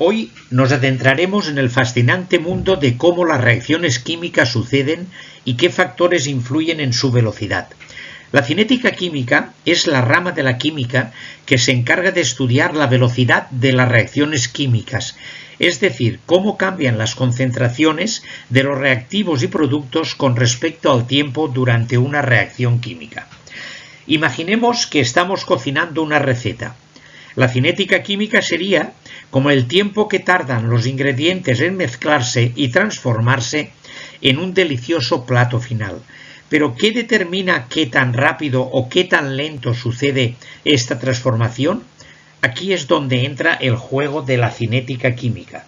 Hoy nos adentraremos en el fascinante mundo de cómo las reacciones químicas suceden y qué factores influyen en su velocidad. La cinética química es la rama de la química que se encarga de estudiar la velocidad de las reacciones químicas, es decir, cómo cambian las concentraciones de los reactivos y productos con respecto al tiempo durante una reacción química. Imaginemos que estamos cocinando una receta. La cinética química sería como el tiempo que tardan los ingredientes en mezclarse y transformarse en un delicioso plato final. Pero ¿qué determina qué tan rápido o qué tan lento sucede esta transformación? Aquí es donde entra el juego de la cinética química.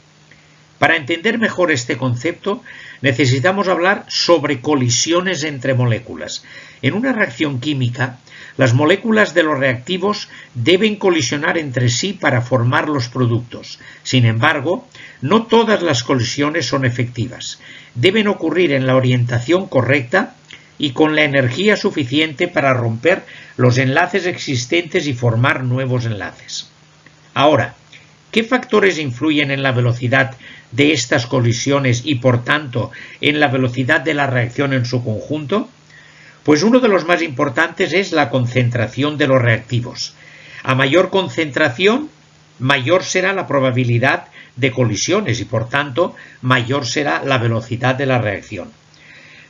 Para entender mejor este concepto, necesitamos hablar sobre colisiones entre moléculas. En una reacción química, las moléculas de los reactivos deben colisionar entre sí para formar los productos. Sin embargo, no todas las colisiones son efectivas. Deben ocurrir en la orientación correcta y con la energía suficiente para romper los enlaces existentes y formar nuevos enlaces. Ahora, ¿qué factores influyen en la velocidad de estas colisiones y, por tanto, en la velocidad de la reacción en su conjunto? Pues uno de los más importantes es la concentración de los reactivos. A mayor concentración, mayor será la probabilidad de colisiones y, por tanto, mayor será la velocidad de la reacción.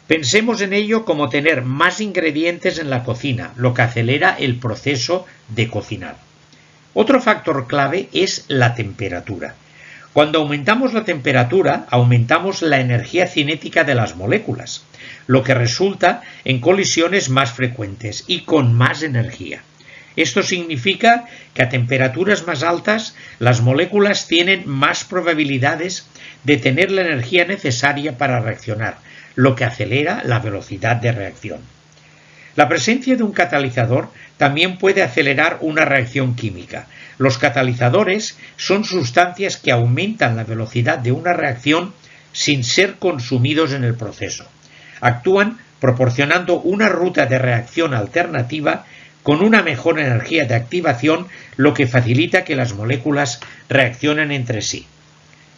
Pensemos en ello como tener más ingredientes en la cocina, lo que acelera el proceso de cocinar. Otro factor clave es la temperatura. Cuando aumentamos la temperatura, aumentamos la energía cinética de las moléculas, lo que resulta en colisiones más frecuentes y con más energía. Esto significa que a temperaturas más altas, las moléculas tienen más probabilidades de tener la energía necesaria para reaccionar, lo que acelera la velocidad de reacción. La presencia de un catalizador también puede acelerar una reacción química. Los catalizadores son sustancias que aumentan la velocidad de una reacción sin ser consumidos en el proceso. Actúan proporcionando una ruta de reacción alternativa con una mejor energía de activación, lo que facilita que las moléculas reaccionen entre sí.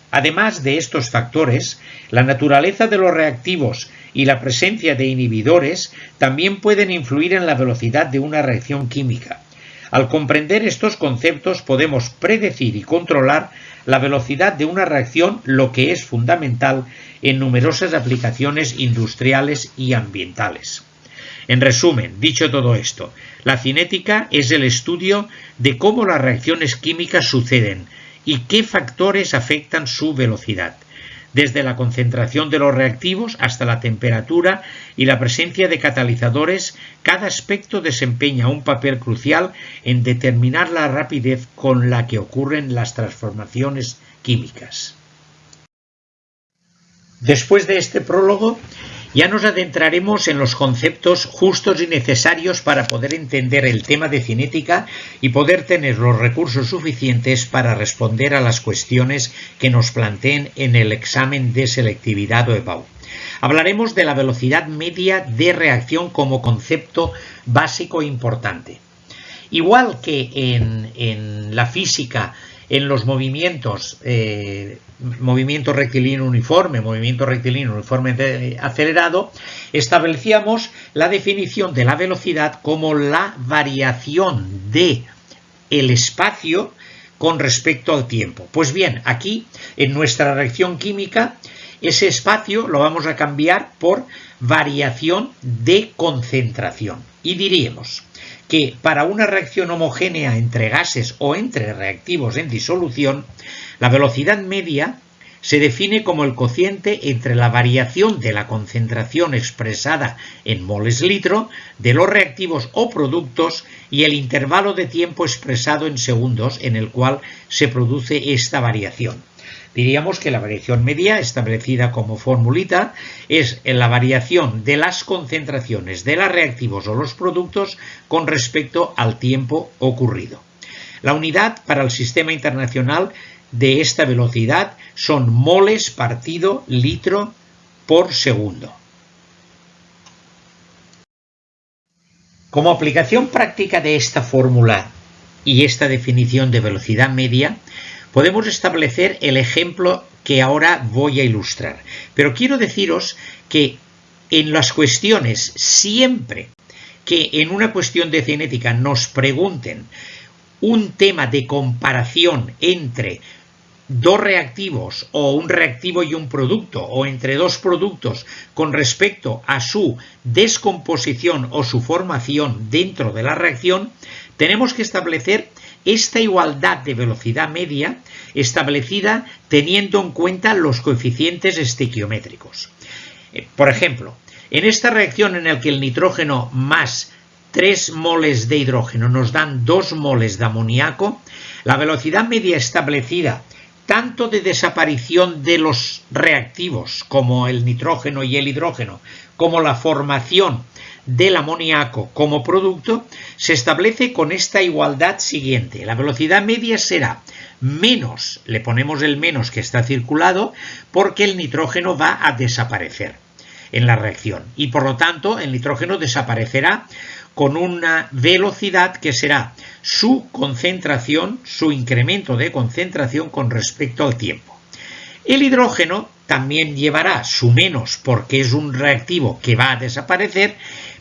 Además de estos factores, la naturaleza de los reactivos y la presencia de inhibidores también pueden influir en la velocidad de una reacción química. Al comprender estos conceptos podemos predecir y controlar la velocidad de una reacción, lo que es fundamental en numerosas aplicaciones industriales y ambientales. En resumen, dicho todo esto, la cinética es el estudio de cómo las reacciones químicas suceden y qué factores afectan su velocidad, desde la concentración de los reactivos hasta la temperatura y la presencia de catalizadores. Cada aspecto desempeña un papel crucial en determinar la rapidez con la que ocurren las transformaciones químicas. Después de este prólogo, ya nos adentraremos en los conceptos justos y necesarios para poder entender el tema de cinética y poder tener los recursos suficientes para responder a las cuestiones que nos planteen en el examen de selectividad o EBAU. Hablaremos de la velocidad media de reacción como concepto básico e importante. Igual que en la física, en los movimientos, movimiento rectilíneo uniforme acelerado, establecíamos la definición de la velocidad como la variación de el espacio con respecto al tiempo. Pues bien, aquí en nuestra reacción química, ese espacio lo vamos a cambiar por variación de concentración. Y diríamos que para una reacción homogénea entre gases o entre reactivos en disolución, la velocidad media se define como el cociente entre la variación de la concentración expresada en moles litro de los reactivos o productos y el intervalo de tiempo expresado en segundos en el cual se produce esta variación. Diríamos que la variación media, establecida como formulita, es la variación de las concentraciones de los reactivos o los productos con respecto al tiempo ocurrido. La unidad para el sistema internacional de esta velocidad son moles partido litro por segundo. Como aplicación práctica de esta fórmula y esta definición de velocidad media, podemos establecer el ejemplo que ahora voy a ilustrar. Pero quiero deciros que en las cuestiones, siempre que en una cuestión de cinética nos pregunten un tema de comparación entre dos reactivos o un reactivo y un producto o entre dos productos con respecto a su descomposición o su formación dentro de la reacción, tenemos que establecer esta igualdad de velocidad media establecida teniendo en cuenta los coeficientes estequiométricos. Por ejemplo, en esta reacción en la que el nitrógeno más 3 moles de hidrógeno nos dan 2 moles de amoníaco, la velocidad media establecida tanto de desaparición de los reactivos como el nitrógeno y el hidrógeno, como la formación del amoníaco como producto, se establece con esta igualdad siguiente. La velocidad media será menos, le ponemos el menos que está circulado, porque el nitrógeno va a desaparecer en la reacción y por lo tanto el nitrógeno desaparecerá con una velocidad que será su concentración, su incremento de concentración con respecto al tiempo. El hidrógeno también llevará su menos porque es un reactivo que va a desaparecer,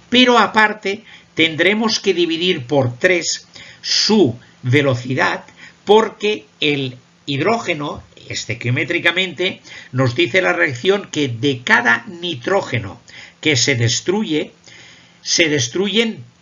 pero aparte tendremos que dividir por 3 su velocidad porque el hidrógeno, estequiométricamente, nos dice la reacción que de cada nitrógeno que se destruyen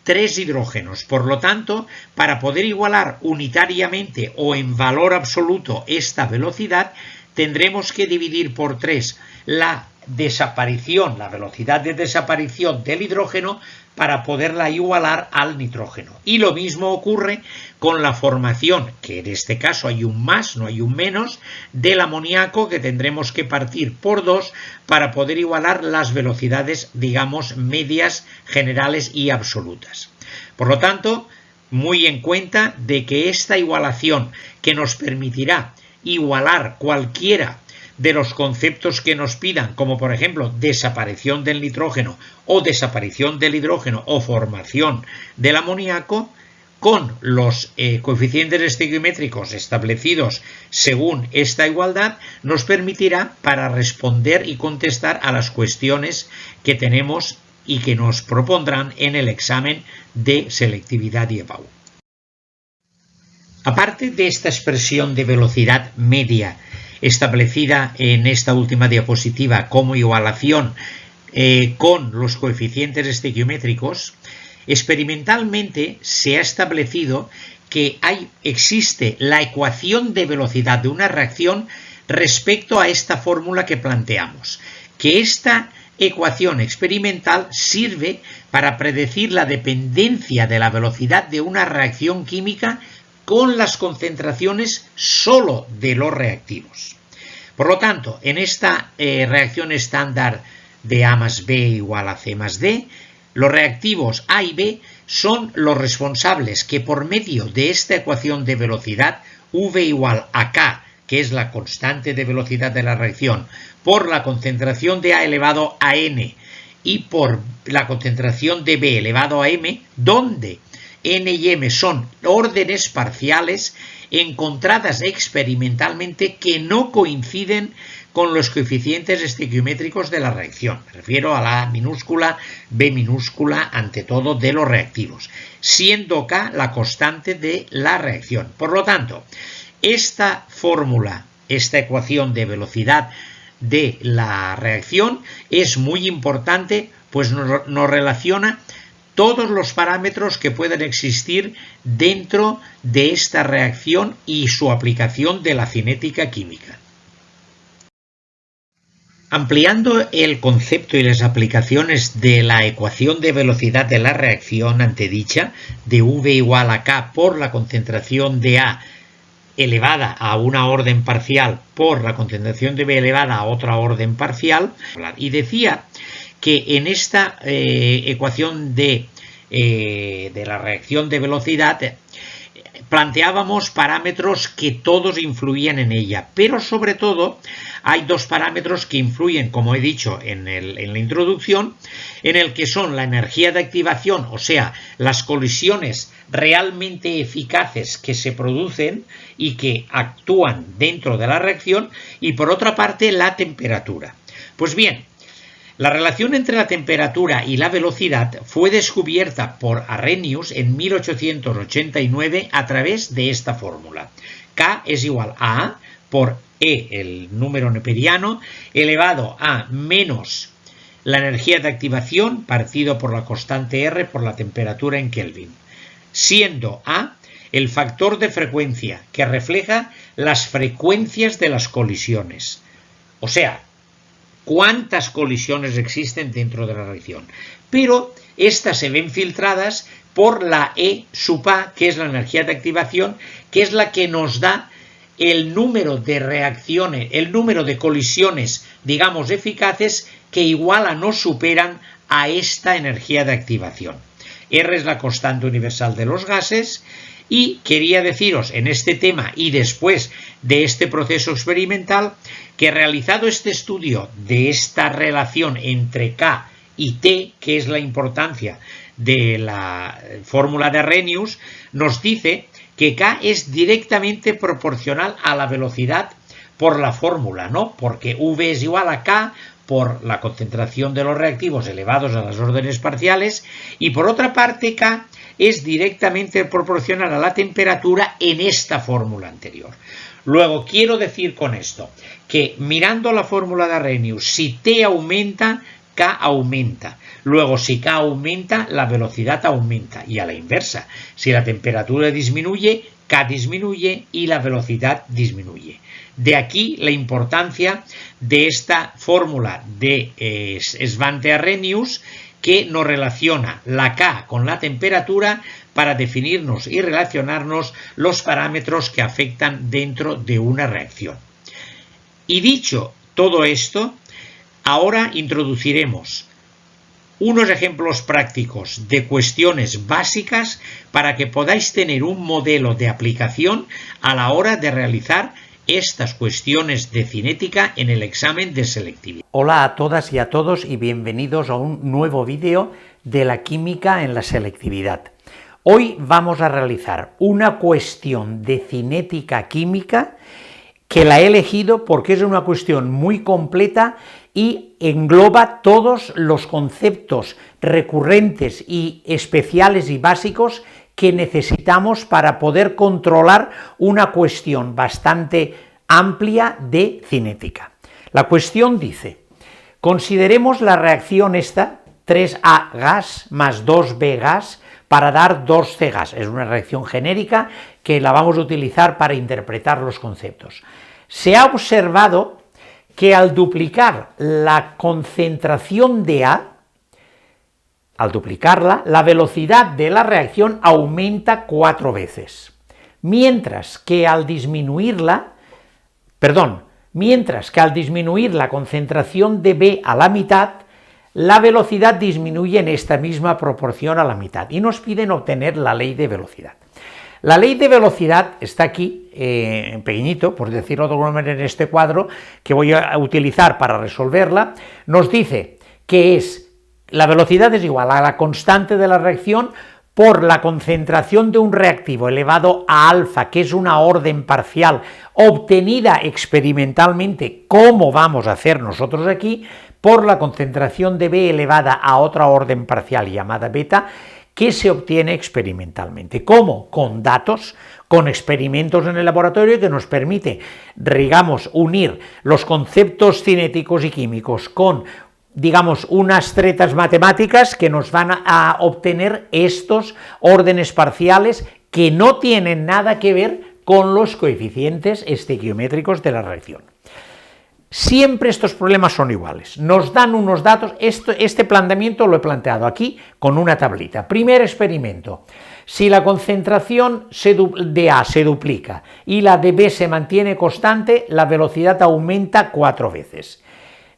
3 hidrógenos. Por lo tanto, para poder igualar unitariamente o en valor absoluto esta velocidad, tendremos que dividir por 3 la desaparición, la velocidad de desaparición del hidrógeno para poderla igualar al nitrógeno. Y lo mismo ocurre con la formación, que en este caso hay un más, no hay un menos, del amoníaco, que tendremos que partir por 2 para poder igualar las velocidades, digamos, medias, generales y absolutas. Por lo tanto, muy en cuenta de que esta igualación que nos permitirá igualar cualquiera de los conceptos que nos pidan, como por ejemplo desaparición del nitrógeno o desaparición del hidrógeno o formación del amoníaco, con los coeficientes estequiométricos establecidos según esta igualdad, nos permitirá para responder y contestar a las cuestiones que tenemos y que nos propondrán en el examen de selectividad y EBAU. Aparte de esta expresión de velocidad media establecida en esta última diapositiva como igualación con los coeficientes estequiométricos, experimentalmente se ha establecido que existe la ecuación de velocidad de una reacción respecto a esta fórmula que planteamos, que esta ecuación experimental sirve para predecir la dependencia de la velocidad de una reacción química con las concentraciones solo de los reactivos. Por lo tanto, en esta reacción estándar de A más B igual a C más D, los reactivos A y B son los responsables que por medio de esta ecuación de velocidad, V igual a K, que es la constante de velocidad de la reacción, por la concentración de A elevado a N y por la concentración de B elevado a M, donde N y M son órdenes parciales encontradas experimentalmente que no coinciden con los coeficientes estequiométricos de la reacción. Me refiero a la A minúscula, B minúscula, ante todo de los reactivos, siendo K la constante de la reacción. Por lo tanto, esta fórmula, esta ecuación de velocidad de la reacción es muy importante, pues nos relaciona todos los parámetros que pueden existir dentro de esta reacción y su aplicación de la cinética química. Ampliando el concepto y las aplicaciones de la ecuación de velocidad de la reacción antedicha, de V igual a K por la concentración de A elevada a una orden parcial por la concentración de B elevada a otra orden parcial, y decía que en esta ecuación de la reacción de velocidad planteábamos parámetros que todos influían en ella, pero sobre todo hay dos parámetros que influyen, como he dicho en la introducción, en el que son la energía de activación, o sea, las colisiones realmente eficaces que se producen y que actúan dentro de la reacción, y por otra parte la temperatura. Pues bien, la relación entre la temperatura y la velocidad fue descubierta por Arrhenius en 1889 a través de esta fórmula. K es igual a A por E, el número neperiano, elevado a menos la energía de activación partido por la constante R por la temperatura en Kelvin, siendo A el factor de frecuencia que refleja las frecuencias de las colisiones. O sea, cuántas colisiones existen dentro de la reacción, pero estas se ven filtradas por la E sub A, que es la energía de activación, que es la que nos da el número de reacciones, el número de colisiones, digamos, eficaces que igualan o superan a esta energía de activación. R es la constante universal de los gases. Y quería deciros en este tema y después de este proceso experimental que realizado este estudio de esta relación entre K y T, que es la importancia de la fórmula de Arrhenius, nos dice que K es directamente proporcional a la velocidad por la fórmula, ¿no? Porque V es igual a K por la concentración de los reactivos elevados a las órdenes parciales, y por otra parte K es directamente proporcional a la temperatura en esta fórmula anterior. Luego, quiero decir con esto que mirando la fórmula de Arrhenius, si T aumenta, K aumenta. Luego, si K aumenta, la velocidad aumenta. Y a la inversa, si la temperatura disminuye, K disminuye y la velocidad disminuye. De aquí la importancia de esta fórmula de Svante-Arrhenius, que nos relaciona la K con la temperatura para definirnos y relacionarnos los parámetros que afectan dentro de una reacción. Y dicho todo esto, ahora introduciremos unos ejemplos prácticos de cuestiones básicas para que podáis tener un modelo de aplicación a la hora de realizar estas cuestiones de cinética en el examen de selectividad. Hola a todas y a todos y bienvenidos a un nuevo vídeo de la química en la selectividad. Hoy vamos a realizar una cuestión de cinética química que la he elegido porque es una cuestión muy completa y engloba todos los conceptos recurrentes y especiales y básicos que necesitamos para poder controlar una cuestión bastante amplia de cinética. La cuestión dice, consideremos la reacción esta, 3A gas más 2B gas para dar 2C gas. Es una reacción genérica que la vamos a utilizar para interpretar los conceptos. Se ha observado que al duplicar la concentración de A, al duplicarla, la velocidad de la reacción aumenta 4 veces, mientras que al disminuir la concentración de B a la mitad, la velocidad disminuye en esta misma proporción a la mitad, y nos piden obtener la ley de velocidad. La ley de velocidad está aquí, en pequeñito, por decirlo de alguna manera, en este cuadro, que voy a utilizar para resolverla. Nos dice que la velocidad es igual a la constante de la reacción por la concentración de un reactivo elevado a alfa, que es una orden parcial obtenida experimentalmente, como vamos a hacer nosotros aquí, por la concentración de B elevada a otra orden parcial llamada beta, que se obtiene experimentalmente. ¿Cómo? Con datos, con experimentos en el laboratorio que nos permite, digamos, unir los conceptos cinéticos y químicos con, digamos, unas tretas matemáticas que nos van a obtener estos órdenes parciales que no tienen nada que ver con los coeficientes estequiométricos de la reacción. Siempre estos problemas son iguales, nos dan unos datos, este planteamiento lo he planteado aquí con una tablita. Primer experimento, si la concentración de A se duplica y la de B se mantiene constante, la velocidad aumenta 4 veces.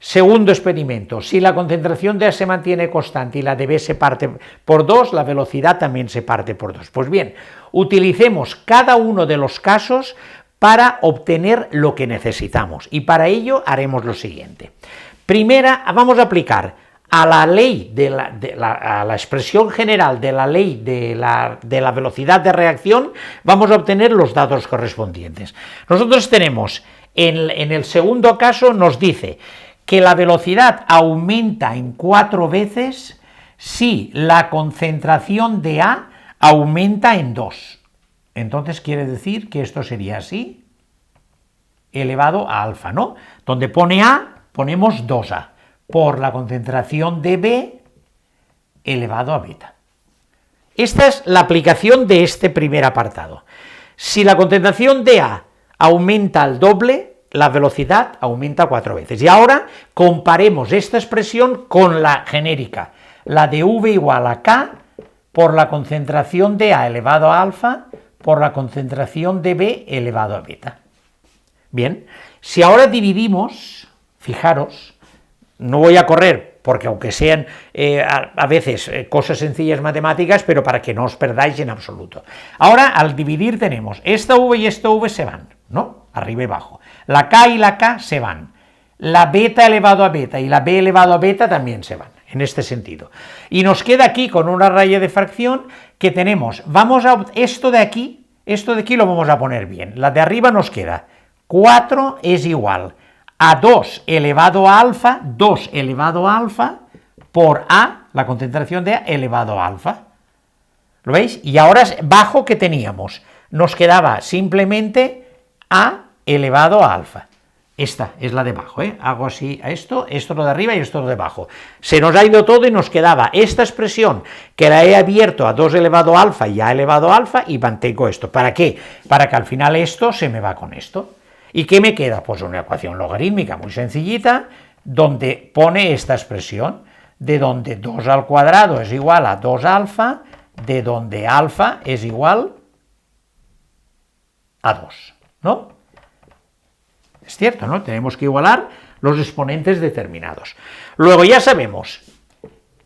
Segundo experimento, si la concentración de A se mantiene constante y la de B se parte por 2, la velocidad también se parte por 2. Pues bien, utilicemos cada uno de los casos para obtener lo que necesitamos y para ello haremos lo siguiente. Primera, vamos a aplicar a la ley a la expresión general de la ley de la velocidad de reacción, vamos a obtener los datos correspondientes. Nosotros tenemos, en el segundo caso nos dice que la velocidad aumenta en 4 veces si la concentración de A aumenta en 2. Entonces quiere decir que esto sería así, elevado a alfa, ¿no? Donde pone A, ponemos 2A, por la concentración de B elevado a beta. Esta es la aplicación de este primer apartado. Si la concentración de A aumenta al doble, la velocidad aumenta 4 veces. Y ahora comparemos esta expresión con la genérica, la de V igual a K por la concentración de A elevado a alfa por la concentración de B elevado a beta. Bien, si ahora dividimos, fijaros, no voy a correr, porque aunque sean a veces cosas sencillas matemáticas, pero para que no os perdáis en absoluto. Ahora, al dividir tenemos, esta V y esta V se van, ¿no? Arriba y abajo. La K y la K se van. La beta elevado a beta y la B elevado a beta también se van, en este sentido. Y nos queda aquí, con una raya de fracción, que tenemos, esto de aquí lo vamos a poner bien. La de arriba nos queda 4 es igual a 2 elevado a alfa, 2 elevado a alfa, por A, la concentración de A elevado a alfa. ¿Lo veis? Y ahora bajo que teníamos, nos quedaba simplemente A elevado a alfa. Esta es la de abajo, ¿eh? Hago así a esto lo de arriba y esto lo de abajo. Se nos ha ido todo y nos quedaba esta expresión que la he abierto a 2 elevado a alfa y A elevado a alfa y mantengo esto. ¿Para qué? Para que al final esto se me va con esto. ¿Y qué me queda? Pues una ecuación logarítmica muy sencillita, donde pone esta expresión, de donde 2 al cuadrado es igual a 2 alfa, de donde alfa es igual a 2, ¿no? Es cierto, ¿no? Tenemos que igualar los exponentes determinados. Luego ya sabemos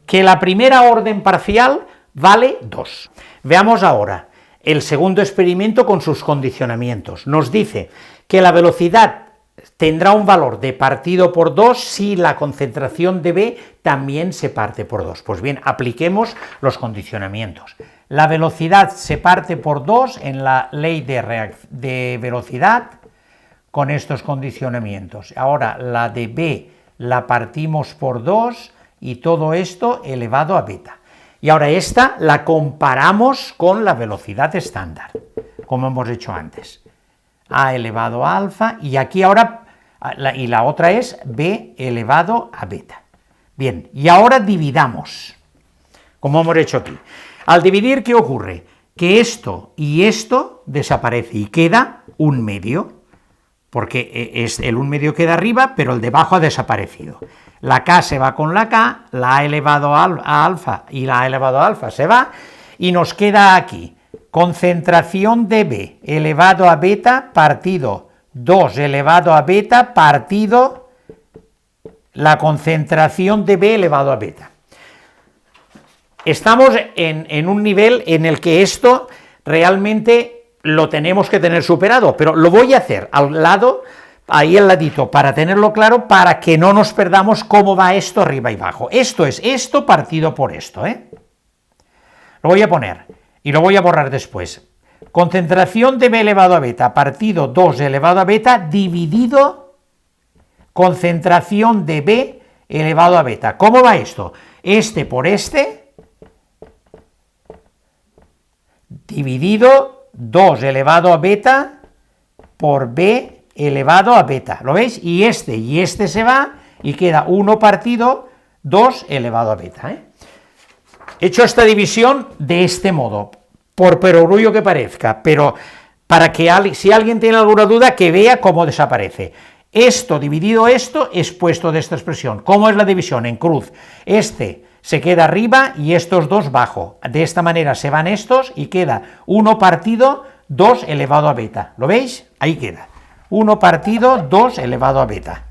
que la primera orden parcial vale 2. Veamos ahora el segundo experimento con sus condicionamientos. Nos dice que la velocidad tendrá un valor de partido por 2 si la concentración de B también se parte por 2. Pues bien, apliquemos los condicionamientos. La velocidad se parte por 2 en la ley de velocidad con estos condicionamientos. Ahora la de B la partimos por 2 y todo esto elevado a beta. Y ahora esta la comparamos con la velocidad estándar, como hemos hecho antes. A elevado a alfa, y aquí ahora, y la otra es B elevado a beta. Bien, y ahora dividamos, como hemos hecho aquí. Al dividir, ¿qué ocurre? Que esto y esto desaparece y queda un medio, porque el un medio queda arriba, pero el de abajo ha desaparecido. La K se va con la K, la A elevado a alfa y la A elevado a alfa se va, y nos queda aquí concentración de B elevado a beta partido 2 elevado a beta partido la concentración de B elevado a beta. Estamos en un nivel en el que esto realmente lo tenemos que tener superado, pero lo voy a hacer al lado, ahí al ladito, para tenerlo claro, para que no nos perdamos cómo va esto arriba y abajo. Esto es esto partido por esto, ¿eh? Lo voy a poner y lo voy a borrar después. Concentración de B elevado a beta partido 2 elevado a beta dividido concentración de B elevado a beta. ¿Cómo va esto? Este por este dividido 2 elevado a beta por B elevado a beta. ¿Lo veis? Y este se va y queda 1 partido 2 elevado a beta, ¿eh? He hecho esta división de este modo, por perogrullo que parezca, pero para que si alguien tiene alguna duda, que vea cómo desaparece. Esto dividido esto es puesto de esta expresión. ¿Cómo es la división? En cruz. Este se queda arriba y estos dos bajo. De esta manera se van estos y queda 1 partido 2 elevado a beta. ¿Lo veis? Ahí queda. 1 partido 2 elevado a beta.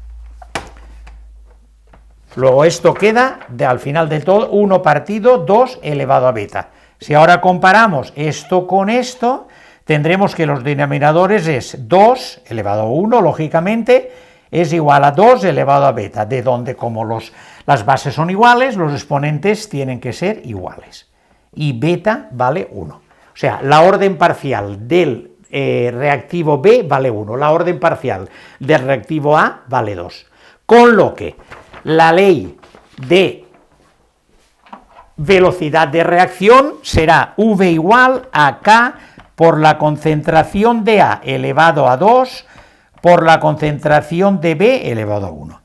Luego esto queda, al final del todo, 1 partido 2 elevado a beta. Si ahora comparamos esto con esto, tendremos que los denominadores es 2 elevado a 1, lógicamente, es igual a 2 elevado a beta, de donde como las bases son iguales, los exponentes tienen que ser iguales. Y beta vale 1. O sea, la orden parcial del reactivo B vale 1, la orden parcial del reactivo A vale 2. Con lo que la ley de velocidad de reacción será V igual a K por la concentración de A elevado a 2 por la concentración de B elevado a 1.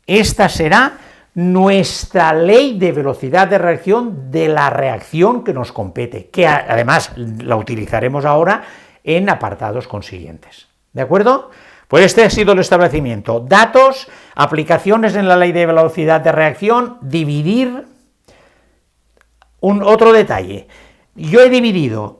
Esta será nuestra ley de velocidad de reacción de la reacción que nos compete, que además la utilizaremos ahora en apartados consiguientes. ¿De acuerdo? Pues este ha sido el establecimiento. Datos, aplicaciones en la ley de velocidad de reacción, dividir. Otro detalle, yo he dividido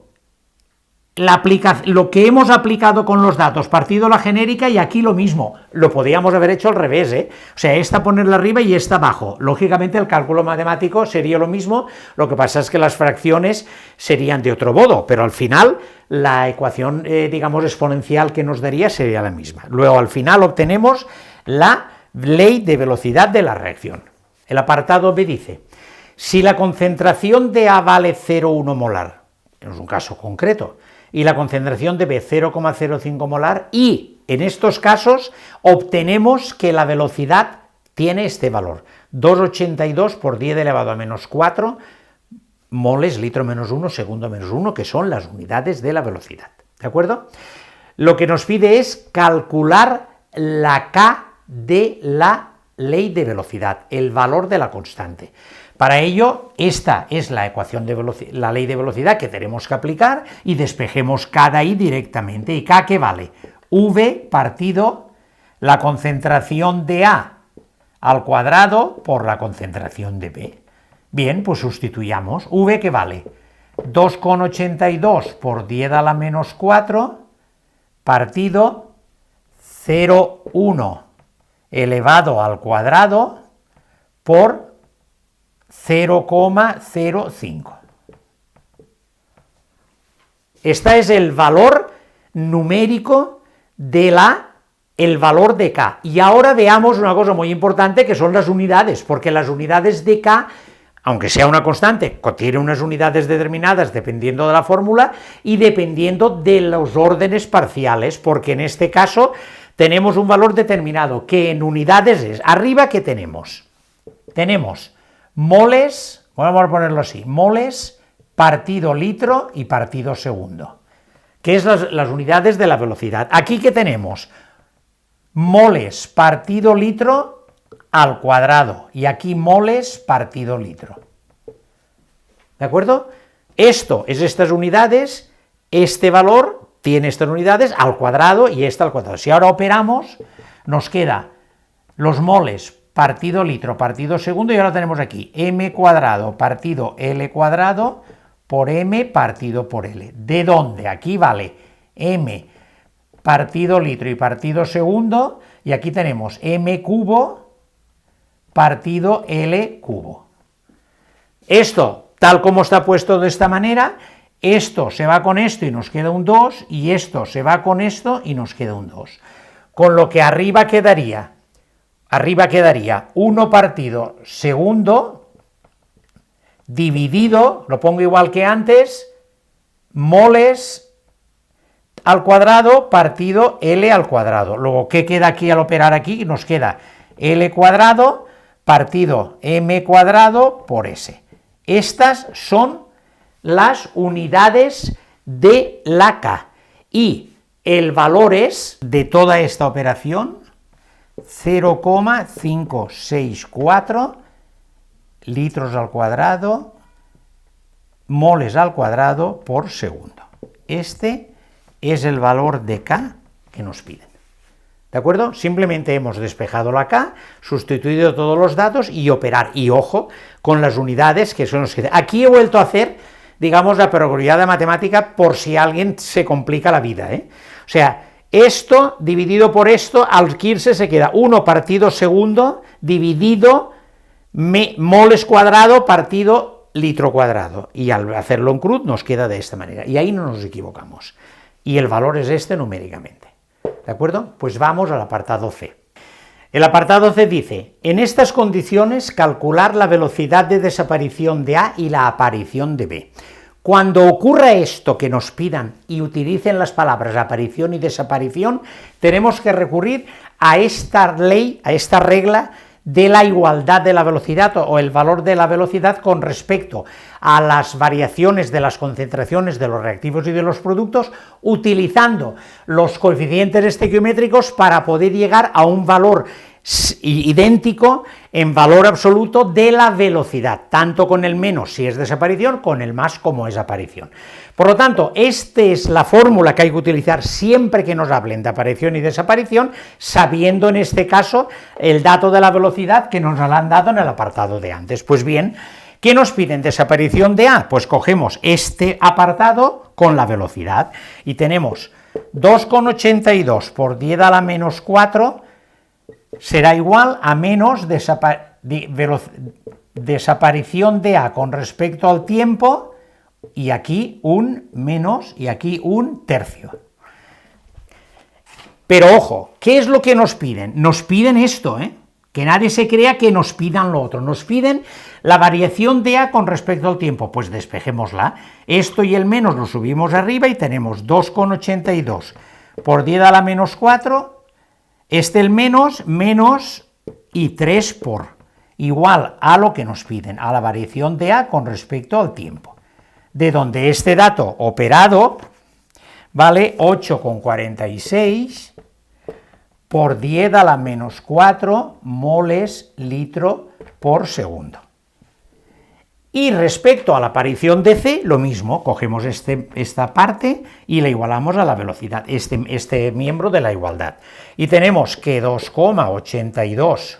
lo que hemos aplicado con los datos, partido la genérica, y aquí lo mismo, lo podíamos haber hecho al revés, o sea, esta ponerla arriba y esta abajo, lógicamente el cálculo matemático sería lo mismo, lo que pasa es que las fracciones serían de otro modo, pero al final la ecuación, digamos, exponencial que nos daría sería la misma. Luego al final obtenemos la ley de velocidad de la reacción. El apartado B dice: si la concentración de A vale 0,1 molar, es un caso concreto, y la concentración de B 0,05 molar, y en estos casos obtenemos que la velocidad tiene este valor, 2,82 por 10 elevado a menos 4 moles, litro menos 1, segundo menos 1, que son las unidades de la velocidad, ¿de acuerdo? Lo que nos pide es calcular la K de la ley de velocidad, el valor de la constante. Para ello, esta es la ecuación de velocidad, la ley de velocidad que tenemos que aplicar, y despejemos K de ahí directamente. ¿Y K qué vale? V partido la concentración de A al cuadrado por la concentración de B. Bien, pues sustituyamos. V ¿qué vale? 2,82 por 10 a la menos 4 partido 0,1 elevado al cuadrado por 0,05. Este es el valor numérico de el valor de K. Y ahora veamos una cosa muy importante, que son las unidades, porque las unidades de K, aunque sea una constante, contiene unas unidades determinadas dependiendo de la fórmula y dependiendo de los órdenes parciales, porque en este caso tenemos un valor determinado, que en unidades es, arriba, ¿qué tenemos? Tenemos moles, vamos a ponerlo así, moles partido litro y partido segundo, que es las unidades de la velocidad. Aquí, ¿qué tenemos? Moles partido litro al cuadrado, y aquí moles partido litro. ¿De acuerdo? Esto es estas unidades, este valor tiene estas unidades al cuadrado y esta al cuadrado. Si ahora operamos, nos queda los moles partido litro partido segundo, y ahora tenemos aquí m cuadrado partido l cuadrado por m partido por l. ¿De dónde? Aquí vale m partido litro y partido segundo, y aquí tenemos m cubo partido l cubo. Esto, tal como está puesto de esta manera, esto se va con esto y nos queda un 2, y esto se va con esto y nos queda un 2. Con lo que arriba quedaría 1 partido segundo dividido, lo pongo igual que antes, moles al cuadrado partido L al cuadrado. Luego, ¿qué queda aquí al operar aquí? Nos queda L cuadrado partido M cuadrado por S. Estas son las unidades de la K. Y el valor es, de toda esta operación, 0,564 litros al cuadrado, moles al cuadrado por segundo. Este es el valor de K que nos piden. ¿De acuerdo? Simplemente hemos despejado la K, sustituido todos los datos y operar. Y ojo con las unidades que son los que... Aquí he vuelto a hacer, digamos, la probabilidad de matemática por si alguien se complica la vida, O sea, esto dividido por esto, al irse se queda 1 partido segundo dividido moles cuadrado partido litro cuadrado, y al hacerlo en crud nos queda de esta manera, y ahí no nos equivocamos, y el valor es este numéricamente, ¿de acuerdo? Pues vamos al apartado C. El apartado C dice, en estas condiciones calcular la velocidad de desaparición de A y la aparición de B. Cuando ocurra esto, que nos pidan y utilicen las palabras aparición y desaparición, tenemos que recurrir a esta ley, a esta regla de la igualdad de la velocidad o el valor de la velocidad con respecto a las variaciones de las concentraciones de los reactivos y de los productos, utilizando los coeficientes estequiométricos para poder llegar a un valor idéntico en valor absoluto de la velocidad, tanto con el menos si es desaparición, con el más como es aparición. Por lo tanto, esta es la fórmula que hay que utilizar siempre que nos hablen de aparición y desaparición, sabiendo en este caso el dato de la velocidad que nos la han dado en el apartado de antes. Pues bien, ¿qué nos piden? Desaparición de A, pues cogemos este apartado con la velocidad y tenemos 2,82 por 10 a la menos 4 será igual a menos desaparición de A con respecto al tiempo, y aquí un menos y aquí un tercio. Pero ojo, ¿qué es lo que nos piden? Nos piden esto, que nadie se crea que nos pidan lo otro, nos piden la variación de A con respecto al tiempo, pues despejémosla, esto y el menos lo subimos arriba y tenemos 2,82 por 10 a la menos 4, el menos y 3 por, igual a lo que nos piden, a la variación de A con respecto al tiempo, de donde este dato operado vale 8,46 por 10 a la menos 4 moles litro por segundo. Y respecto a la aparición de C, lo mismo, cogemos esta parte y la igualamos a la velocidad, este miembro de la igualdad. Y tenemos que 2,82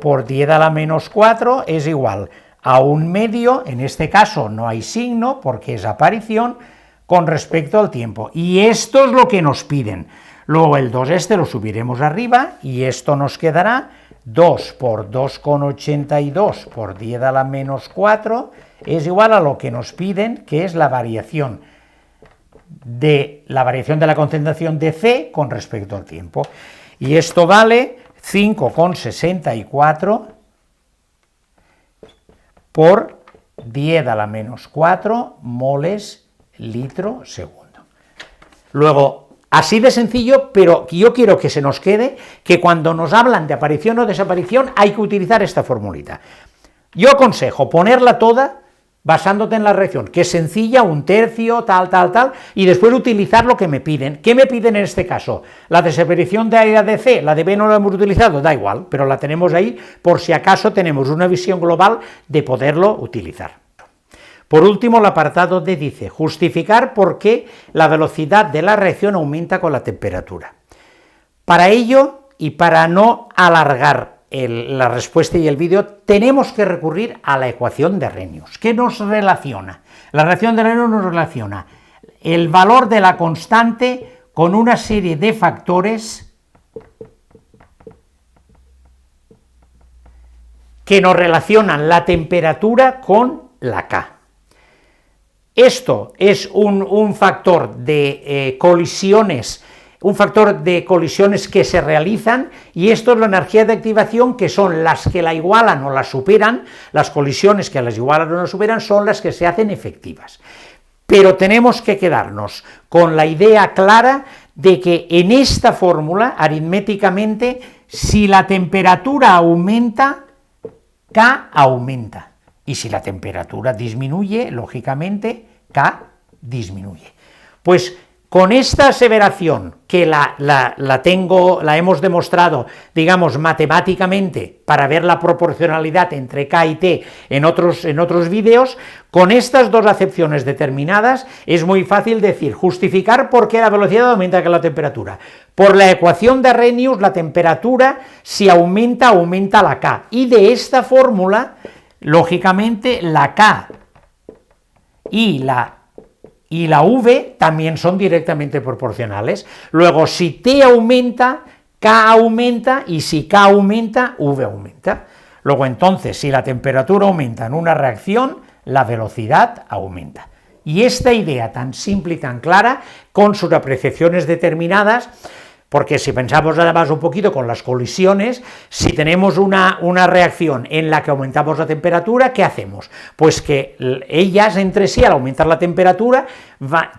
por 10 a la menos 4 es igual a un medio, en este caso no hay signo porque es aparición, con respecto al tiempo. Y esto es lo que nos piden. Luego el 2 lo subiremos arriba y esto nos quedará 2 por 2,82 por 10 a la menos 4 es igual a lo que nos piden, que es la variación de la concentración de C con respecto al tiempo. Y esto vale 5,64 por 10 a la menos 4 moles litro segundo. Luego, así de sencillo, pero yo quiero que se nos quede que cuando nos hablan de aparición o desaparición hay que utilizar esta formulita. Yo aconsejo ponerla toda basándote en la reacción, que es sencilla, un tercio, tal, y después utilizar lo que me piden. ¿Qué me piden en este caso? La desaparición de A y la de C, la de B no la hemos utilizado, da igual, pero la tenemos ahí por si acaso tenemos una visión global de poderlo utilizar. Por último, el apartado D dice, justificar por qué la velocidad de la reacción aumenta con la temperatura. Para ello, y para no alargar la respuesta y el vídeo, tenemos que recurrir a la ecuación de Arrhenius. ¿Qué nos relaciona? La reacción de Arrhenius nos relaciona el valor de la constante con una serie de factores que nos relacionan la temperatura con la K. Esto es un factor de colisiones, que se realizan, y esto es la energía de activación, que son las que la igualan o la superan. Las colisiones que las igualan o la superan son las que se hacen efectivas. Pero tenemos que quedarnos con la idea clara de que en esta fórmula, aritméticamente, si la temperatura aumenta, K aumenta. Y si la temperatura disminuye, lógicamente, K disminuye. Pues con esta aseveración, que la hemos demostrado, digamos, matemáticamente, para ver la proporcionalidad entre K y T en otros vídeos, con estas dos acepciones determinadas, es muy fácil decir, justificar por qué la velocidad aumenta con la temperatura. Por la ecuación de Arrhenius, la temperatura, si aumenta, aumenta la K. Y de esta fórmula, lógicamente, la K y la V también son directamente proporcionales. Luego, si T aumenta, K aumenta, y si K aumenta, V aumenta. Luego entonces, si la temperatura aumenta en una reacción, la velocidad aumenta. Y esta idea tan simple y tan clara, con sus apreciaciones determinadas, porque si pensamos además un poquito con las colisiones, si tenemos una reacción en la que aumentamos la temperatura, ¿qué hacemos? Pues que ellas entre sí, al aumentar la temperatura,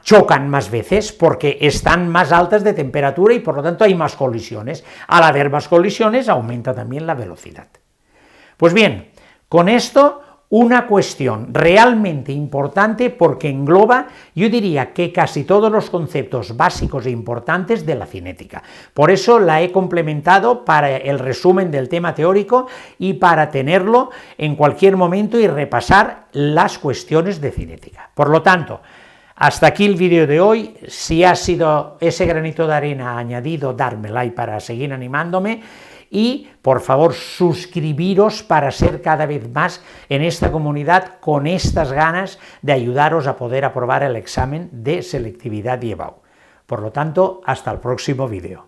chocan más veces porque están más altas de temperatura y por lo tanto hay más colisiones. Al haber más colisiones, aumenta también la velocidad. Pues bien, con esto una cuestión realmente importante porque engloba, yo diría que casi todos los conceptos básicos e importantes de la cinética. Por eso la he complementado para el resumen del tema teórico y para tenerlo en cualquier momento y repasar las cuestiones de cinética. Por lo tanto, hasta aquí el vídeo de hoy. Si ha sido ese granito de arena añadido, darme like para seguir animándome. Y, por favor, suscribiros para ser cada vez más en esta comunidad con estas ganas de ayudaros a poder aprobar el examen de selectividad y EBAU. Por lo tanto, hasta el próximo vídeo.